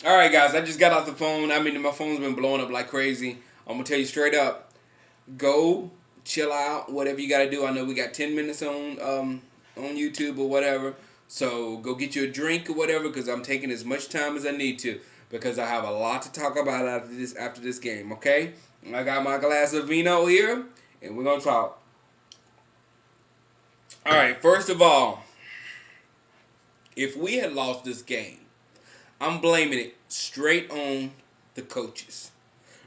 All right, guys. I just got off the phone. I mean, my phone's been blowing up like crazy. I'm gonna tell you straight up. Go chill out. Whatever you gotta do. I know we got 10 minutes on YouTube or whatever. So go get you a drink or whatever, because I'm taking as much time as I need to, because I have a lot to talk about after this game. Okay. I got my glass of vino here, and we're gonna talk. All right. First of all, if we had lost this game, I'm blaming it straight on the coaches,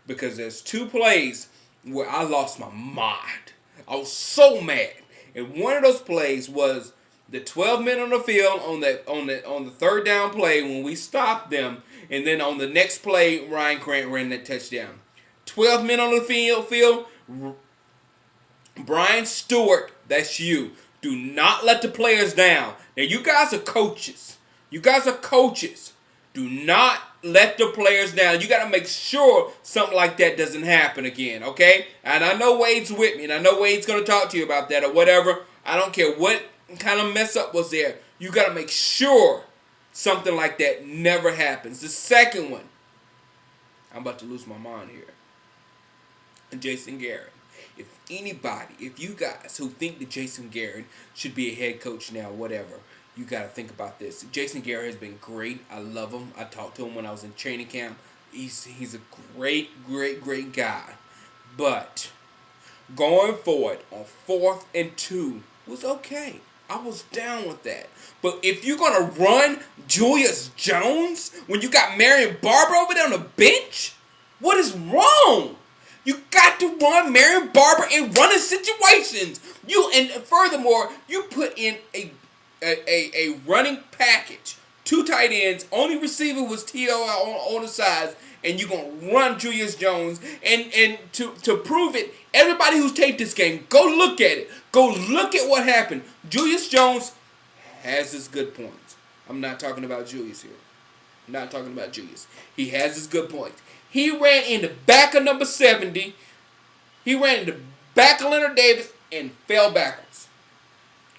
because there's two plays where I lost my mind. I was so mad, and one of those plays was the 12 men on the field on the third down play when we stopped them, and then on the next play Ryan Grant ran that touchdown. 12 men on the field. Brian Stewart, that's you. Do not let the players down. Now you guys are coaches. You guys are coaches. Do not let the players down. You got to make sure something like that doesn't happen again, okay? And I know Wade's with me, and I know Wade's going to talk to you about that or whatever. I don't care what kind of mess up was there. You got to make sure something like that never happens. The second one, I'm about to lose my mind here. And Jason Garrett. If you guys who think that Jason Garrett should be a head coach now, whatever, you got to think about this. Jason Garrett has been great. I love him. I talked to him when I was in training camp. He's a great guy. But going forward on 4th and 2 was okay. I was down with that. But if you're going to run Julius Jones when you got Marion Barber over there on the bench, what is wrong? You got to run Marion Barber in running situations. And furthermore, you put in a running package. 2 tight ends. Only receiver was T.O. on the sides. And you're going to run Julius Jones. And to prove it, everybody who's taped this game, go look at it. Go look at what happened. Julius Jones has his good points. I'm not talking about Julius here. I'm not talking about Julius. He has his good points. He ran in the back of number 70. He ran in the back of Leonard Davis and fell backwards.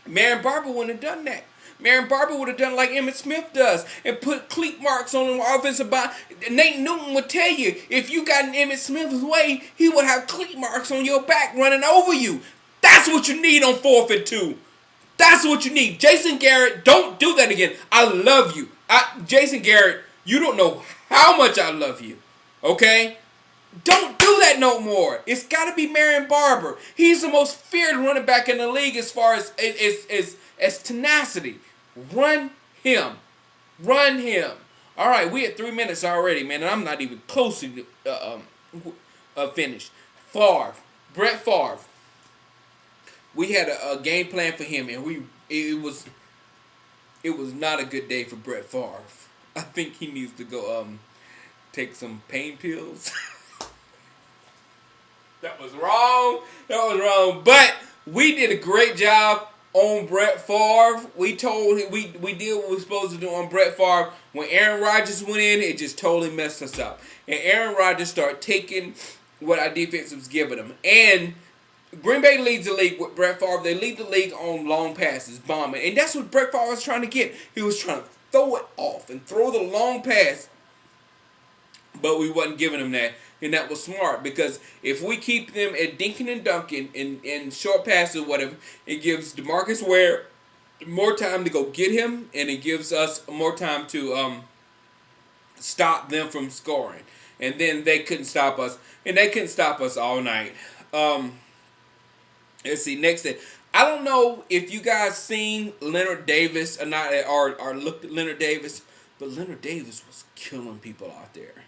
Marion Barber wouldn't have done that. Marion Barber would have done like Emmitt Smith does and put cleat marks on the offensive line. Nate Newton would tell you, if you got in Emmitt Smith's way, he would have cleat marks on your back running over you. That's what you need on 4th and 2. That's what you need. Jason Garrett, don't do that again. I love you. Jason Garrett, you don't know how much I love you. Okay? Don't do that no more. It's got to be Marion Barber. He's the most feared running back in the league as far as tenacity. Run him. Run him. All right, we at 3 minutes already, man, and I'm not even close to finished. Brett Favre. We had a game plan for him, and it was not a good day for Brett Favre. I think he needs to go take some pain pills. That was wrong. But we did a great job on Brett Favre. We told him we did what we were supposed to do on Brett Favre. When Aaron Rodgers went in, it just totally messed us up. And Aaron Rodgers started taking what our defense was giving him. And Green Bay leads the league with Brett Favre. They lead the league on long passes, bombing. And that's what Brett Favre was trying to get. He was trying to throw it off and throw the long pass. But we wasn't giving him that. And that was smart, because if we keep them at dinking and dunking in short passes or whatever, it gives DeMarcus Ware more time to go get him, and it gives us more time to stop them from scoring. And then they couldn't stop us. And they couldn't stop us all night. Let's see, next thing. I don't know if you guys seen Leonard Davis or not, or looked at Leonard Davis, but Leonard Davis was killing people out there.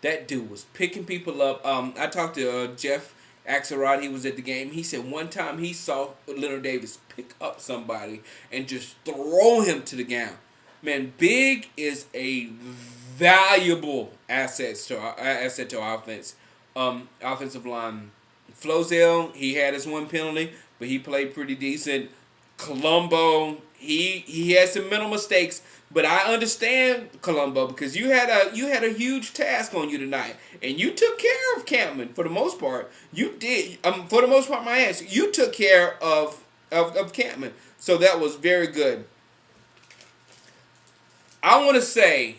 That dude was picking people up. I talked to Jeff Axelrod. He was at the game. He said one time he saw Leonard Davis pick up somebody and just throw him to the ground. Man, Big is a valuable asset to our offense. Offensive line. Flozell, he had his one penalty, but he played pretty decent. Colombo, he had some mental mistakes, but I understand Colombo, because you had a huge task on you tonight, and you took care of Campman for the most part. You did, for the most part, my ass. You took care of Campman, so that was very good. I want to say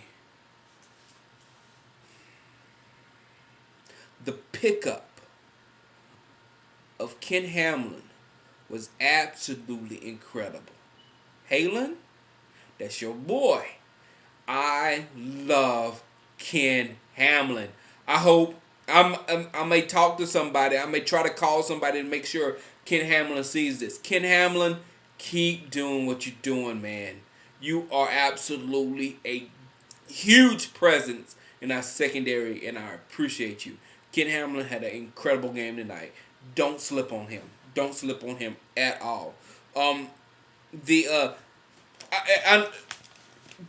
pickup of Ken Hamlin was absolutely incredible. Halen, that's your boy. I love Ken Hamlin. I hope I may talk to somebody. I may try to call somebody to make sure Ken Hamlin sees this. Ken Hamlin, keep doing what you're doing, man. You are absolutely a huge presence in our secondary, and I appreciate you. Ken Hamlin had an incredible game tonight. Don't slip on him. Don't slip on him at all. The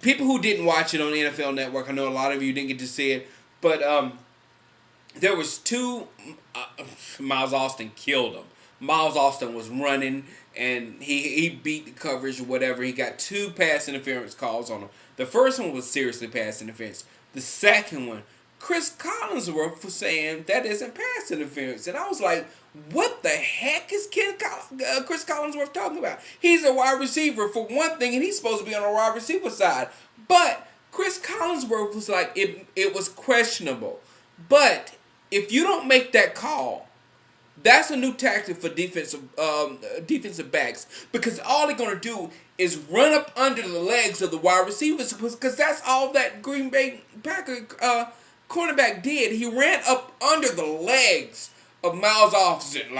people who didn't watch it on the NFL Network, I know a lot of you didn't get to see it, but there was two. Miles Austin killed him. Miles Austin was running, and he beat the coverage or whatever. He got two pass interference calls on him. The first one was seriously pass interference. The second one, Chris Collinsworth was saying that isn't pass interference. And I was like, what the heck is Chris Collinsworth talking about? He's a wide receiver for one thing, and he's supposed to be on the wide receiver side. But Chris Collinsworth was like, it was questionable. But if you don't make that call, that's a new tactic for defensive backs, because all they're going to do is run up under the legs of the wide receivers, because that's all that Green Bay Packer cornerback did. He ran up under the legs of Miles Austin,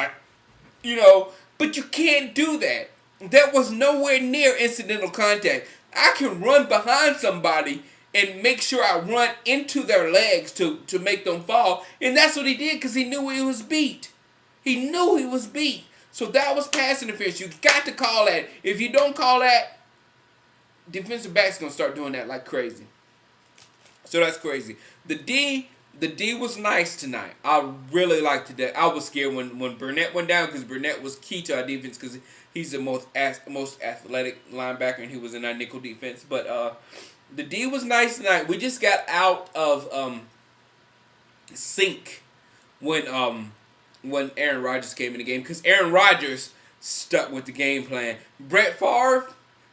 but you can't do that. That was nowhere near incidental contact. I can run behind somebody and make sure I run into their legs to make them fall, and that's what he did, because he knew he was beat. He knew he was beat. So that was pass interference. You got to call that. If you don't call that, defensive back's going to start doing that like crazy. So that's crazy. The D was nice tonight. I really liked it. I was scared when Burnett went down, because Burnett was key to our defense, because he's the most athletic linebacker, and he was in our nickel defense. But the D was nice tonight. We just got out of sync when Aaron Rodgers came in the game, because Aaron Rodgers stuck with the game plan. Brett Favre,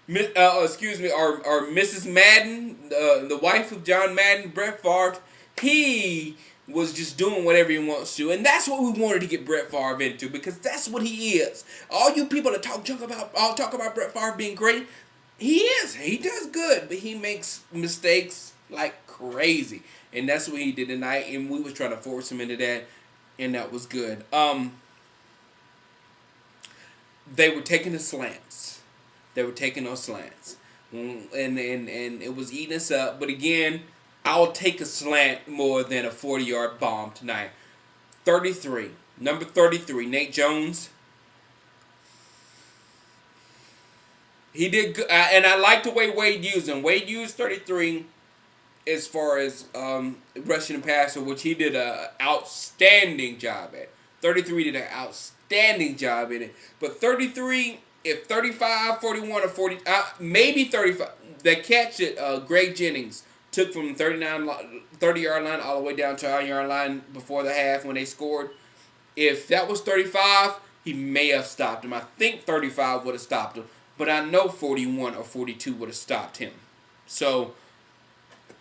or Mrs. Madden, the wife of John Madden, Brett Favre, he was just doing whatever he wants to, and that's what we wanted to get Brett Favre into, because that's what he is. All you people that talk about Brett Favre being great, he is. He does good, but he makes mistakes like crazy, and that's what he did tonight. And we was trying to force him into that. And that was good. They were taking the slants. They were taking those slants. And it was eating us up. But again, I'll take a slant more than a 40-yard bomb tonight. 33. Number 33, Nate Jones. He did good. And I like the way Wade used him. Wade used 33 as far as rushing and passing, which he did an outstanding job at. 33 did an outstanding job in it. But 33, if 35, 41, or 40, maybe 35, the catch that Greg Jennings took from the 30-yard line all the way down to our yard line before the half when they scored, if that was 35, he may have stopped him. I think 35 would have stopped him, but I know 41 or 42 would have stopped him. So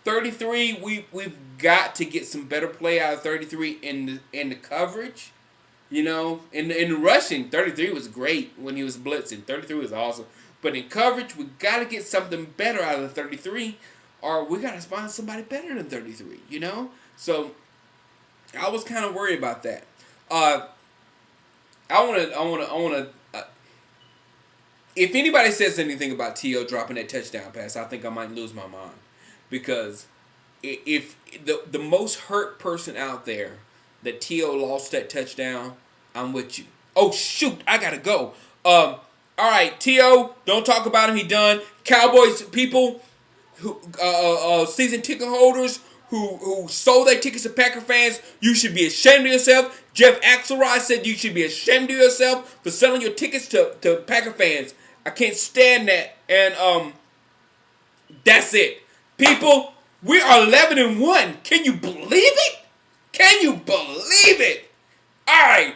33, we've got to get some better play out of 33 in the coverage. In the rushing, 33 was great when he was blitzing. 33 was awesome. But in coverage, we got to get something better out of 33, or we got to find somebody better than 33, So I was kind of worried about that. I want to if anybody says anything about T.O. dropping that touchdown pass, I think I might lose my mind. Because if the most hurt person out there that T.O. lost that touchdown, I'm with you. Oh, shoot, I got to go. All right, T.O., don't talk about him. He done. Cowboys people, who season ticket holders who sold their tickets to Packer fans, you should be ashamed of yourself. Jeff Axelrod said you should be ashamed of yourself for selling your tickets to Packer fans. I can't stand that. And that's it. People, we are 11-1. Can you believe it? Can you believe it? All right.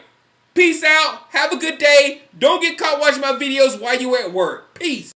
Peace out. Have a good day. Don't get caught watching my videos while you're at work. Peace.